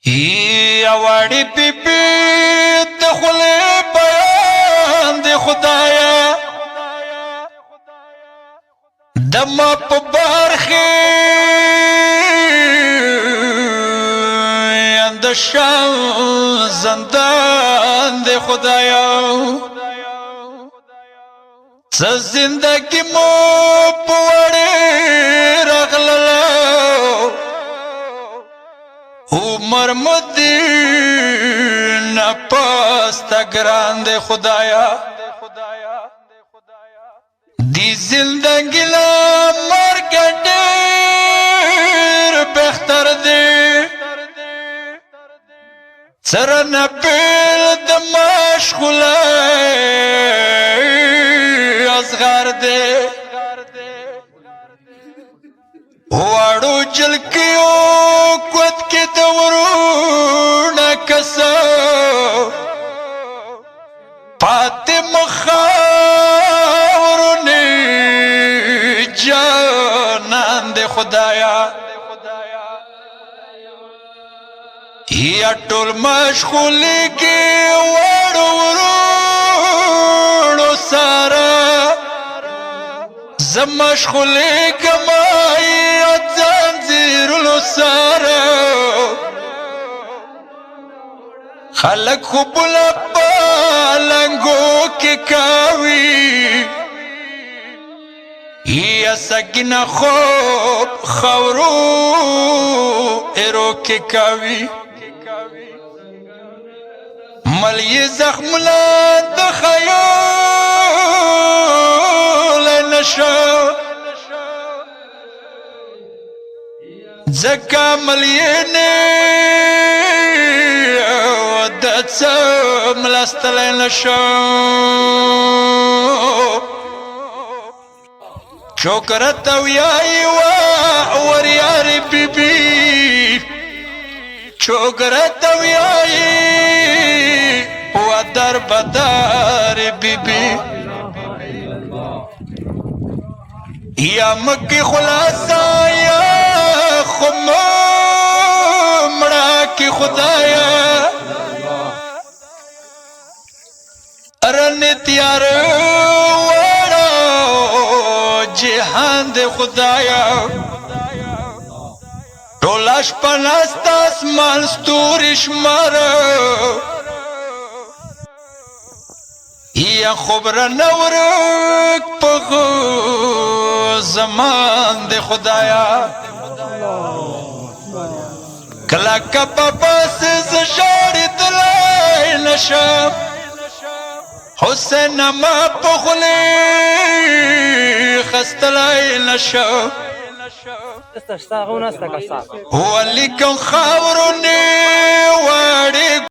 یا وړي بیبي د خولې بیان د خدایا د ما په برخې اند شان زندان د خدایا څه زندګي مو په وړې راغله عمر مدینه پاستا ګران دی خدایا دی زندگی لا مرګ ډېر بهتر دی سرنه بیل د مشغوله اصغر دی واړو جلکیو کوت کې د ورونه کسه پاتې مخاورونه جانان د خدایا یا ټول مشغولې کې واړو ورونو سره زه مشغولې کمای زنځیرونو سره خلک خوبونه په لنګو کې کوي یا سکینه خوب خاورو ایرو کې کوي ملی زخمونه د خیال نشو زکا ملینے ودت سملستلی نشو چوکرت ویائی وریاری بی بی چوکرت ویائی ودر بدار بی بی یا مکی خلاصا یا خمومڑا کی خدایا ارن تیار وڑا جہان دے خدایا ٹولاش پناست اسمان ستورش مارا یا خبر نورک پغو زمان دے خدایا کلا کپا پاس زشاری دلائی نشم حسین ما پخلی خستلائی نشم استشتاقون استکشتاق ولی کن خاورونی واری